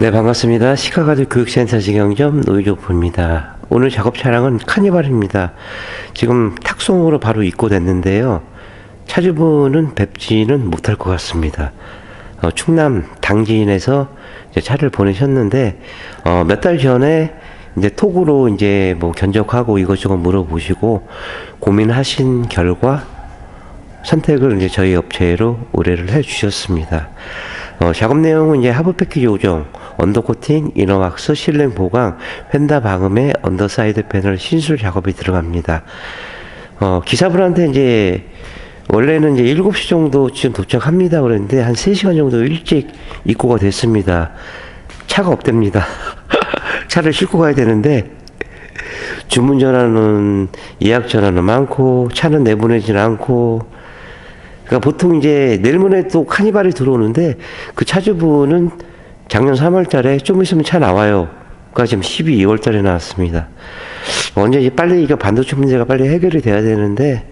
네, 반갑습니다. 시카가드 교육센터 직영점 노이조프입니다. 오늘 작업 차량은 카니발입니다. 지금 탁송으로 바로 입고됐는데요. 차주분은 뵙지는 못할 것 같습니다. 충남 당진에서 이제 차를 보내셨는데, 몇 달 전에 이제 톡으로 이제 뭐 견적하고 이것저것 물어보시고 고민하신 결과 선택을 이제 저희 업체로 의뢰를 해 주셨습니다. 작업 내용은 이제 하부 패키지 오종, 언더코팅, 이너왁스, 실링 보강, 휀다 방음에 언더사이드 패널 신술 작업이 들어갑니다. 기사분한테 이제 원래는 이제 7시 정도 지금 도착합니다 그랬는데 한 3시간 정도 일찍 입고가 됐습니다. 차가 없답니다. 차를 싣고 가야 되는데 주문 전화는 예약 전화는 많고 차는 내보내진 않고, 그러니까 보통 이제 내일 모레 또 카니발이 들어오는데 그 차주분은 작년 3월 달에 좀 있으면 차 나와요. 그러니까 지금 12월 달에 나왔습니다. 언제 이제 빨리 이거 반도체 문제가 빨리 해결이 돼야 되는데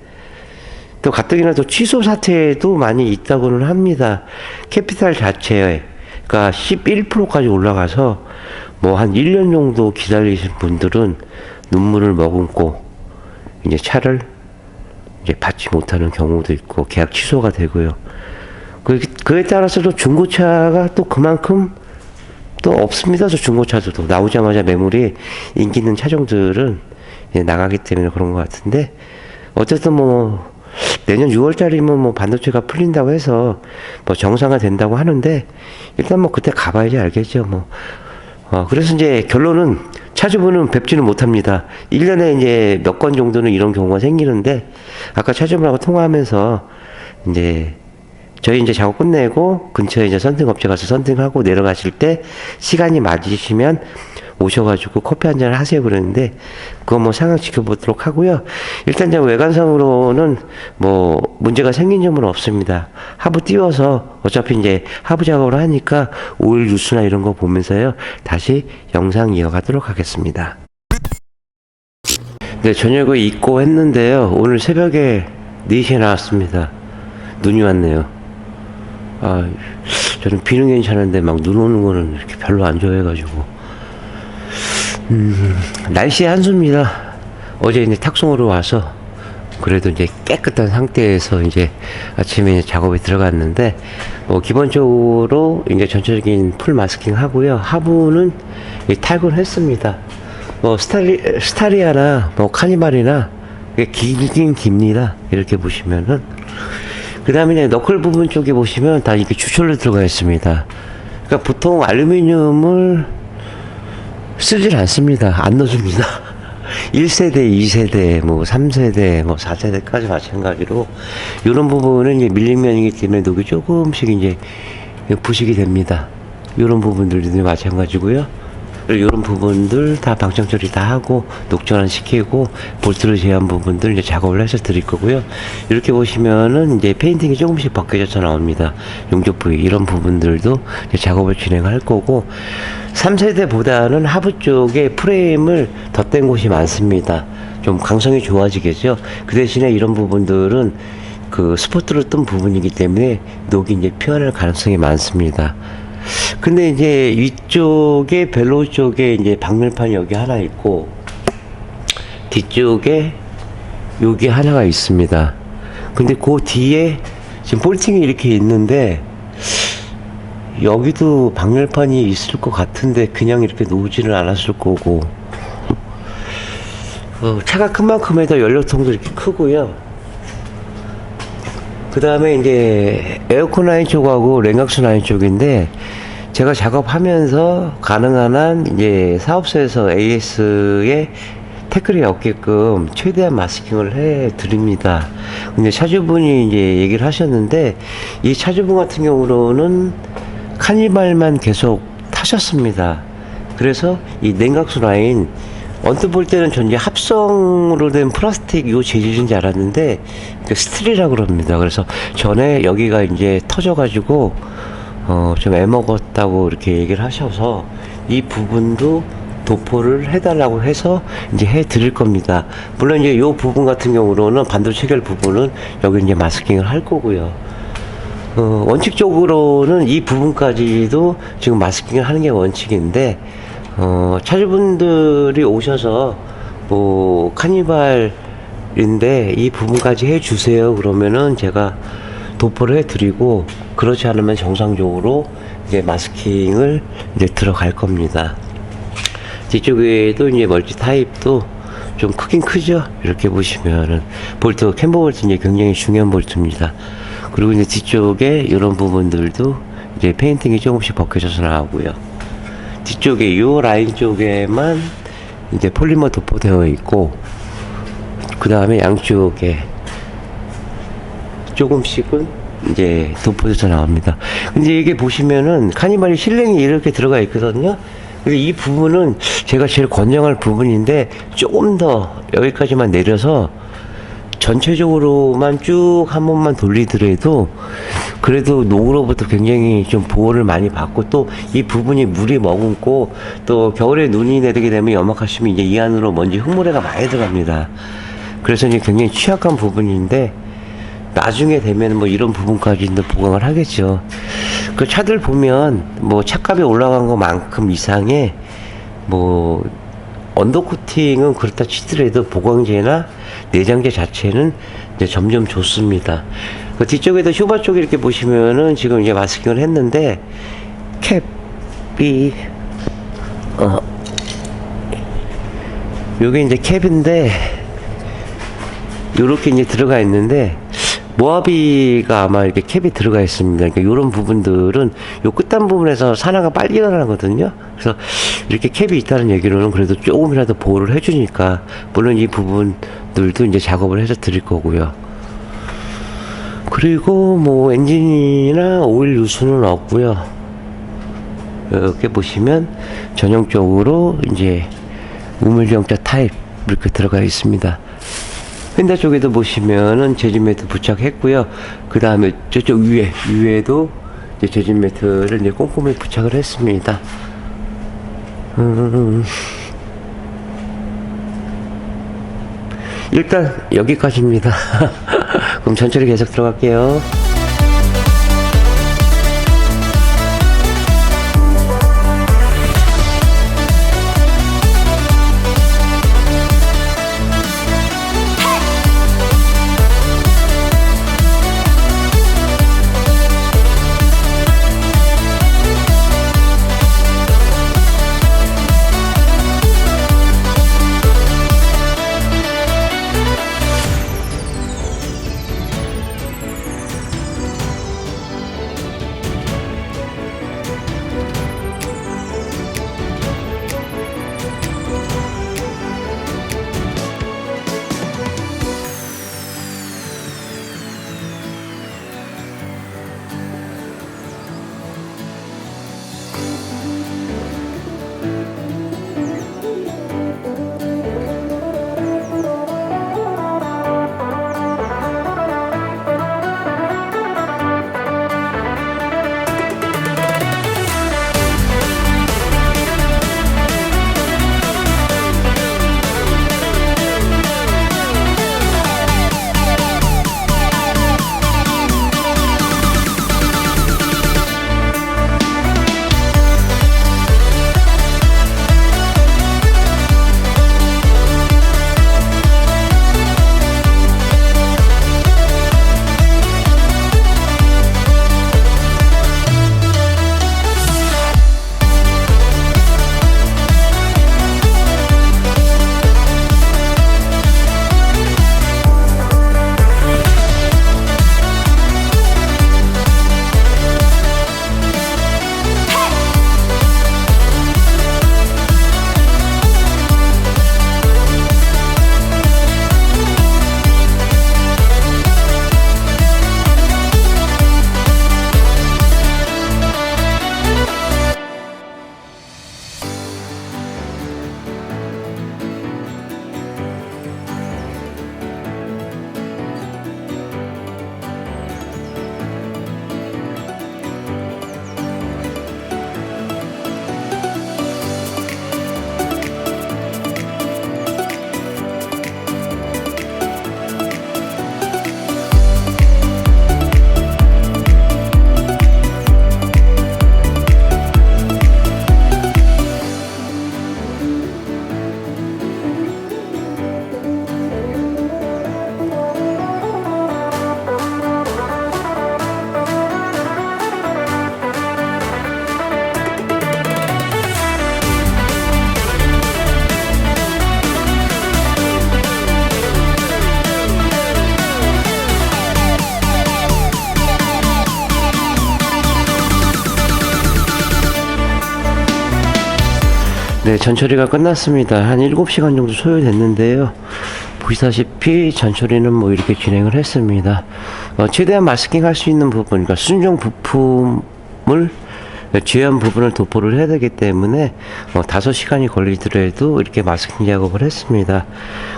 또 가뜩이나 또 취소 사태도 많이 있다고는 합니다. 캐피탈 자체에 그러니까 11%까지 올라가서 뭐 한 1년 정도 기다리신 분들은 눈물을 머금고 이제 차를 이제 받지 못하는 경우도 있고 계약 취소가 되고요. 그에 따라서도 중고차가 또 그만큼 또 없습니다. 저 중고차도 나오자마자 매물이 인기 있는 차종들은 이제 나가기 때문에 그런 것 같은데, 어쨌든 뭐 내년 6월달이면 뭐 반도체가 풀린다고 해서 뭐 정상화 된다고 하는데 일단 뭐 그때 가봐야지 알겠죠. 뭐 그래서 이제 결론은 차주분은 뵙지는 못합니다. 1년에 이제 몇 건 정도는 이런 경우가 생기는데, 아까 차주분하고 통화하면서 이제 저희 이제 작업 끝내고 근처에 이제 선팅업체 가서 선팅하고 내려가실 때 시간이 맞으시면 오셔가지고 커피 한잔 하세요 그랬는데, 그거 뭐 상황 지켜보도록 하고요. 일단 이제 외관상으로는 뭐 문제가 생긴 점은 없습니다. 하부 띄워서 어차피 이제 하부 작업을 하니까 오일 뉴스나 이런 거 보면서요 다시 영상 이어가도록 하겠습니다. 네, 저녁을 입고 했는데요. 오늘 새벽에 4시에 나왔습니다. 눈이 왔네요. 저는 비는 괜찮은데 막 눈 오는 거는 이렇게 별로 안 좋아해가지고. 날씨의 한수입니다. 어제 이제 탁송으로 와서 그래도 이제 깨끗한 상태에서 이제 아침에 작업에 들어갔는데, 기본적으로 이제 전체적인 풀 마스킹 하고요. 하부는 탈근했습니다. 스타리아나 카니발이나 길긴 깁니다. 이렇게 보시면은. 그 다음에 이제 너클 부분 쪽에 보시면 다 이렇게 추출로 들어가 있습니다. 그러니까 보통 알루미늄을 쓰질 않습니다. 안 넣어줍니다. 1세대, 2세대, 3세대, 4세대까지 마찬가지로 이런 부분은 이제 밀림면이기 때문에 녹이 조금씩 이제 부식이 됩니다. 이런 부분들도 마찬가지고요. 이런 부분들 다 방청 처리 다 하고 녹전환 시키고 볼트를 제한 부분들 이제 작업을 해서 드릴 거고요. 이렇게 보시면은 이제 페인팅이 조금씩 벗겨져서 나옵니다. 용접 부위 이런 부분들도 이제 작업을 진행할 거고, 3세대보다는 하부 쪽에 프레임을 덧댄 곳이 많습니다. 좀 강성이 좋아지겠죠. 그 대신에 이런 부분들은 그 스포트로 뜬 부분이기 때문에 녹이 이제 피어날 가능성이 많습니다. 근데 이제 위쪽에 벨로 쪽에 이제 방열판이 여기 하나 있고 뒤쪽에 여기 하나가 있습니다. 근데 그 뒤에 지금 볼팅이 이렇게 있는데 여기도 방열판이 있을 것 같은데 그냥 이렇게 놓지는 않았을 거고, 차가 큰 만큼에다 연료통도 이렇게 크고요. 그 다음에 이제 에어컨 라인 쪽하고 랭각스 라인 쪽인데, 제가 작업하면서 가능한 한 이제 사업소에서 AS에 태클이 없게끔 최대한 마스킹을 해 드립니다. 근데 차주분이 이제 얘기를 하셨는데, 이 차주분 같은 경우로는 카니발만 계속 타셨습니다. 그래서 이 냉각수 라인 언뜻 볼 때는 전 이제 합성으로 된 플라스틱 요 재질인 줄 알았는데 스틸이라고 그럽니다. 그래서 전에 여기가 이제 터져가지고 좀 애먹었다고 이렇게 얘기를 하셔서 이 부분도 도포를 해달라고 해서 이제 해 드릴 겁니다. 물론 이제 요 부분 같은 경우로는 반도체 체결 부분은 여기 이제 마스킹을 할 거고요. 원칙적으로는 이 부분까지도 지금 마스킹을 하는 게 원칙인데, 차주분들이 오셔서, 뭐, 카니발인데 이 부분까지 해주세요. 그러면은 제가 도포를 해드리고, 그렇지 않으면 정상적으로 이제 마스킹을 이제 들어갈 겁니다. 뒤쪽에도 이제 멀티 타입도 좀 크긴 크죠. 이렇게 보시면은 볼트, 캠버 볼트 이제 굉장히 중요한 볼트입니다. 그리고 이제 뒤쪽에 이런 부분들도 이제 페인팅이 조금씩 벗겨져서 나오고요. 뒤쪽에 이 라인 쪽에만 이제 폴리머 도포되어 있고, 그 다음에 양쪽에 조금씩은 이제 도포돼서 나옵니다. 근데 이게 보시면은 카니발이 실링이 이렇게 들어가 있거든요. 근데 이 부분은 제가 제일 권장할 부분인데, 조금 더 여기까지만 내려서 전체적으로만 쭉 한 번만 돌리더라도 그래도 녹으로부터 굉장히 좀 보호를 많이 받고, 또 이 부분이 물이 머금고, 또 겨울에 눈이 내리게 되면 염막하시면 이제 이 안으로 먼지 흙모래가 많이 들어갑니다. 그래서 이제 굉장히 취약한 부분인데, 나중에 되면 뭐 이런 부분까지도 보강을 하겠죠. 그 차들 보면 뭐 차값이 올라간 것만큼 이상의 뭐 언더코팅은 그렇다 치더라도 보강제나 내장재 자체는 이제 점점 좋습니다. 그 뒤쪽에도 쇼바 쪽에 이렇게 보시면은 지금 이제 마스킹을 했는데, 캡이 요게 이제 캡인데 요렇게 이제 들어가 있는데, 모하비가 아마 이렇게 캡이 들어가 있습니다. 그러니까 이런 부분들은 요 끝단 부분에서 산화가 빨리 일어나거든요. 그래서 이렇게 캡이 있다는 얘기로는 그래도 조금이라도 보호를 해주니까, 물론 이 부분들도 이제 작업을 해서 드릴 거고요. 그리고 뭐 엔진이나 오일 누수는 없고요. 이렇게 보시면 전형적으로 이제 우물경자 타입 이렇게 들어가 있습니다. 휀다 쪽에도 보시면은 재진 매트 부착했고요. 그 다음에 저쪽 위에도 이제 재진 매트를 이제 꼼꼼히 부착을 했습니다. 일단 여기까지입니다. 그럼 천천히 계속 들어갈게요. 네, 전처리가 끝났습니다. 한 7시간 정도 소요됐는데요. 보시다시피 전처리는 뭐 이렇게 진행을 했습니다. 최대한 마스킹 할 수 있는 부분, 그러니까 순정 부품을 제한 부분을 도포를 해야 되기 때문에 5시간이 걸리더라도 이렇게 마스킹 작업을 했습니다.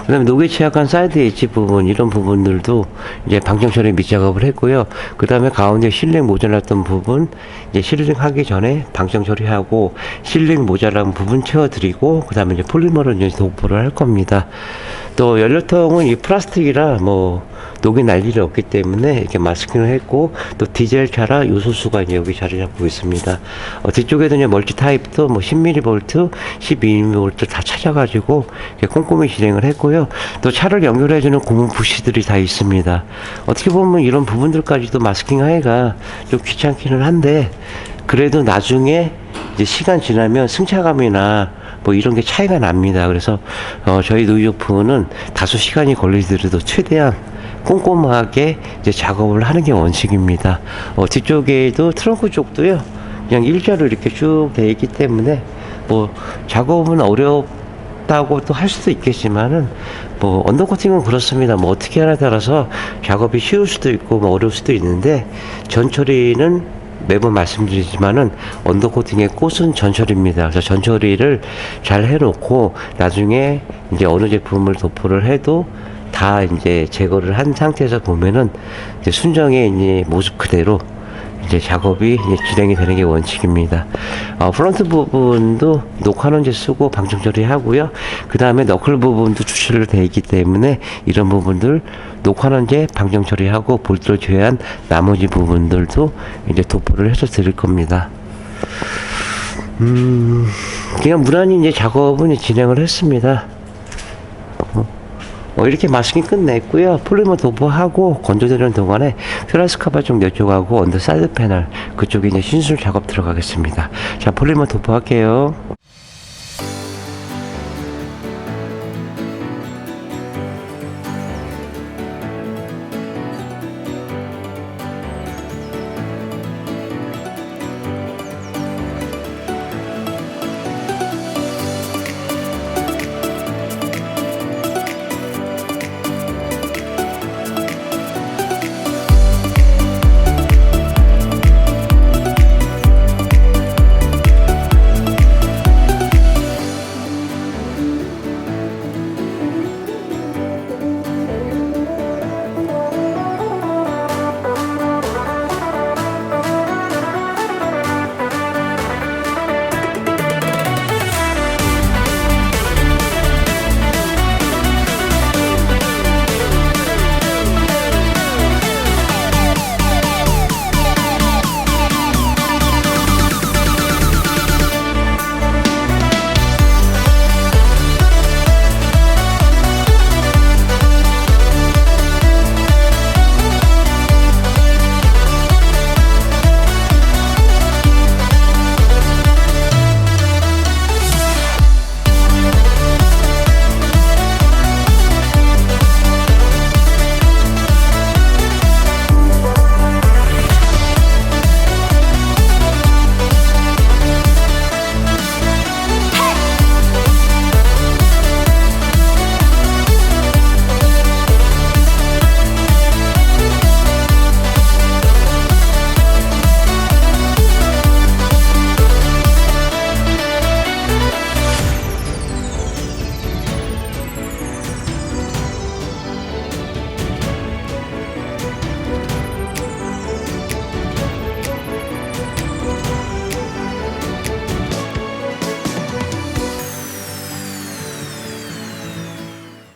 그 다음에 녹에 취약한 사이드 엣지 부분, 이런 부분들도 이제 방정 처리 밑작업을 했고요. 그 다음에 가운데 실링 모자랐던 부분, 이제 실링 하기 전에 방정 처리하고 실링 모자란 부분 채워드리고, 그 다음에 이제 폴리머를 이제 도포를 할 겁니다. 또 연료통은 이 플라스틱이라 뭐 녹이 날 일이 없기 때문에 이렇게 마스킹을 했고, 또 디젤 차라 요소수가 이제 여기 자리 잡고 있습니다. 뒤쪽에도 이제 멀티 타입도 뭐 10mV, 12mV 다 찾아가지고 이렇게 꼼꼼히 진행을 했고요. 또 차를 연결해주는 고무 부시들이 다 있습니다. 어떻게 보면 이런 부분들까지도 마스킹 하기가 좀 귀찮기는 한데, 그래도 나중에 이제 시간 지나면 승차감이나 뭐 이런 게 차이가 납니다. 그래서 저희 노이조프는 다소 시간이 걸리더라도 최대한 꼼꼼하게 이제 작업을 하는 게 원칙입니다. 뒤쪽에도 트렁크 쪽도요, 그냥 일자로 이렇게 쭉 돼 있기 때문에 뭐 작업은 어렵다고 또 할 수도 있겠지만은, 뭐 언더코팅은 그렇습니다. 뭐 어떻게 하냐에 따라서 작업이 쉬울 수도 있고 뭐 어려울 수도 있는데, 전처리는 매번 말씀드리지만은 언더코팅의 꽃은 전처리입니다. 그래서 전처리를 잘 해놓고 나중에 이제 어느 제품을 도포를 해도 다 이제 제거를 한 상태에서 보면은 이제 순정의 이제 모습 그대로 이제 작업이 이제 진행이 되는 게 원칙입니다. 프론트 부분도 녹화는제 쓰고 방정 처리하고요. 그 다음에 너클 부분도 추출로 되어 있기 때문에 이런 부분들 녹화는제 방정 처리하고 볼트를 제외한 나머지 부분들도 이제 도포를 해서 드릴 겁니다. 그냥 무난히 이제 작업은 진행을 했습니다. 이렇게 마스킹 끝냈고요. 폴리머 도포하고 건조되는 동안에 퓨라스 카바 쪽 내쪽하고 언더 사이드 패널 그쪽에 이제 신술 작업 들어가겠습니다. 자, 폴리머 도포할게요.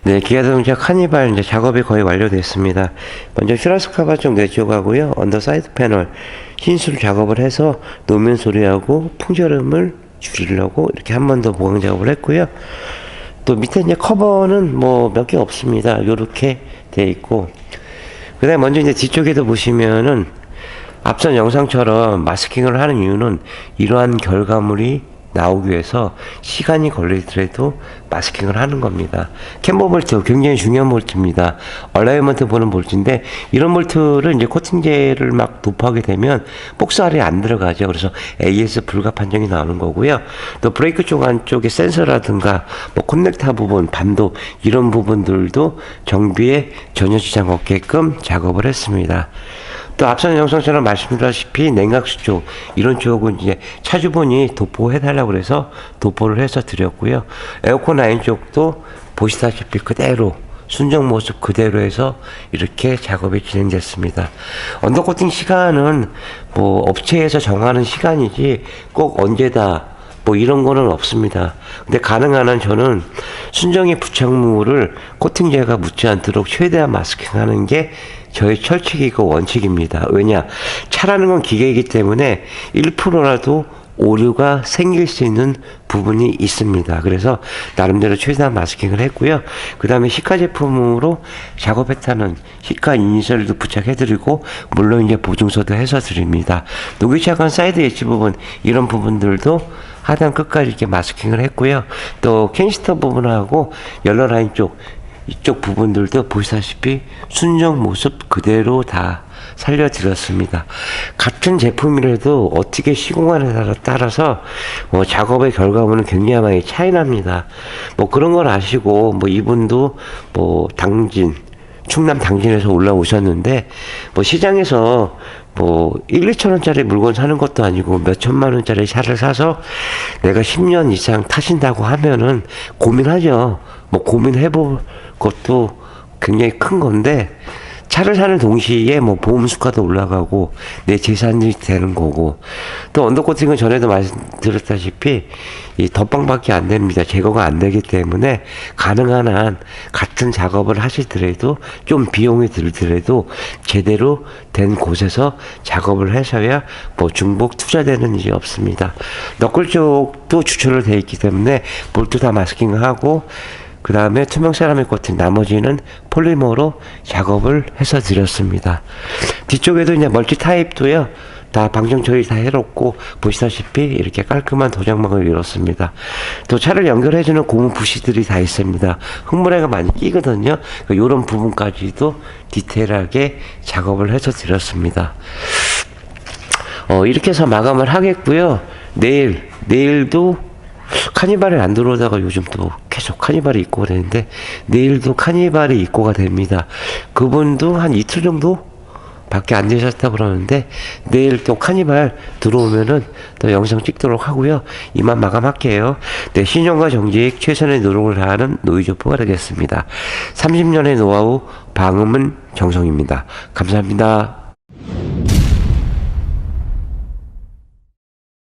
네, 기아자동차 카니발 이제 작업이 거의 완료됐습니다. 먼저 슈라스 카바 쪽 내쪽하고요, 언더 사이드 패널 신술 작업을 해서 노면 소리하고 풍절음을 줄이려고 이렇게 한 번 더 보강 작업을 했고요. 또 밑에 이제 커버는 뭐 몇 개 없습니다. 요렇게 돼 있고, 그 다음에 먼저 이제 뒤쪽에도 보시면은 앞선 영상처럼 마스킹을 하는 이유는 이러한 결과물이 나오기 위해서 시간이 걸리더라도 마스킹을 하는 겁니다. 캠버 볼트 굉장히 중요한 볼트입니다. 얼라이먼트 보는 볼트인데 이런 볼트를 이제 코팅제를 막 도포하게 되면 복스 아래에 안 들어가죠. 그래서 AS 불가 판정이 나오는 거고요. 또 브레이크 쪽 안쪽에 센서라든가 뭐 커넥터 부분, 반도 이런 부분들도 정비에 전혀 지장 없게끔 작업을 했습니다. 또 앞선 영상처럼 말씀드렸다시피 냉각수 쪽 이런 쪽은 이제 차주분이 도포해달라고 그래서 도포를 해서 드렸고요. 에어컨 라인 쪽도 보시다시피 그대로 순정 모습 그대로 해서 이렇게 작업이 진행됐습니다. 언더코팅 시간은 뭐 업체에서 정하는 시간이지 꼭 언제다 뭐 이런 거는 없습니다. 근데 가능한 한 저는 순정의 부착물을 코팅제가 묻지 않도록 최대한 마스킹하는 게 저의 철칙이고 원칙입니다. 왜냐? 차라는 건 기계이기 때문에 1%라도 오류가 생길 수 있는 부분이 있습니다. 그래서 나름대로 최대한 마스킹을 했고요. 그 다음에 시카 제품으로 작업했다는 시카 이니셜도 부착해드리고 물론 이제 보증서도 해서 드립니다. 녹유착한 사이드 엣지 부분 이런 부분들도 하단 끝까지 이렇게 마스킹을 했고요. 또 캐니스터 부분하고 열러라인 쪽 이쪽 부분들도 보시다시피 순정 모습 그대로 다 살려드렸습니다. 같은 제품이라도 어떻게 시공하느냐에 따라서 뭐 작업의 결과물은 굉장히 많이 차이 납니다. 뭐 그런 걸 아시고 뭐 이분도 뭐 충남 당진에서 올라오셨는데 뭐 시장에서 뭐 1, 2천 원짜리 물건 사는 것도 아니고 몇 천만 원짜리 차를 사서 내가 10년 이상 타신다고 하면은 고민하죠. 뭐 고민해볼 것도 굉장히 큰 건데 차를 사는 동시에 뭐 보험 수가도 올라가고 내 재산이 되는 거고 또 언더코팅은 전에도 말씀드렸다시피 이 덧방밖에 안 됩니다. 제거가 안 되기 때문에 가능한 한 같은 작업을 하시더라도 좀 비용이 들더라도 제대로 된 곳에서 작업을 하셔야 뭐 중복 투자되는 일이 없습니다. 너클 쪽도 추천을 되어 있기 때문에 볼트 다 마스킹하고 그 다음에 투명 세라믹 코팅 나머지는 폴리머로 작업을 해서 드렸습니다. 뒤쪽에도 이제 멀티 타입도요 다 방정 처리 다 해놓고 보시다시피 이렇게 깔끔한 도장막을 이뤘습니다. 또 차를 연결해주는 고무 부시들이 다 있습니다. 흙물에가 많이 끼거든요. 이런 부분까지도 디테일하게 작업을 해서 드렸습니다. 이렇게 해서 마감을 하겠고요. 내일도 카니발에 안 들어오다가 요즘 또 계속 카니발이 입고가 되는데 내일도 카니발이 입고가 됩니다. 그분도 한 이틀 정도 밖에 안 되셨다고 그러는데 내일 또 카니발 들어오면은 또 영상 찍도록 하고요. 이만 마감할게요. 네, 신용과 정직 최선의 노력을 다하는 노이조포가 되겠습니다. 30년의 노하우 방음은 정성입니다. 감사합니다.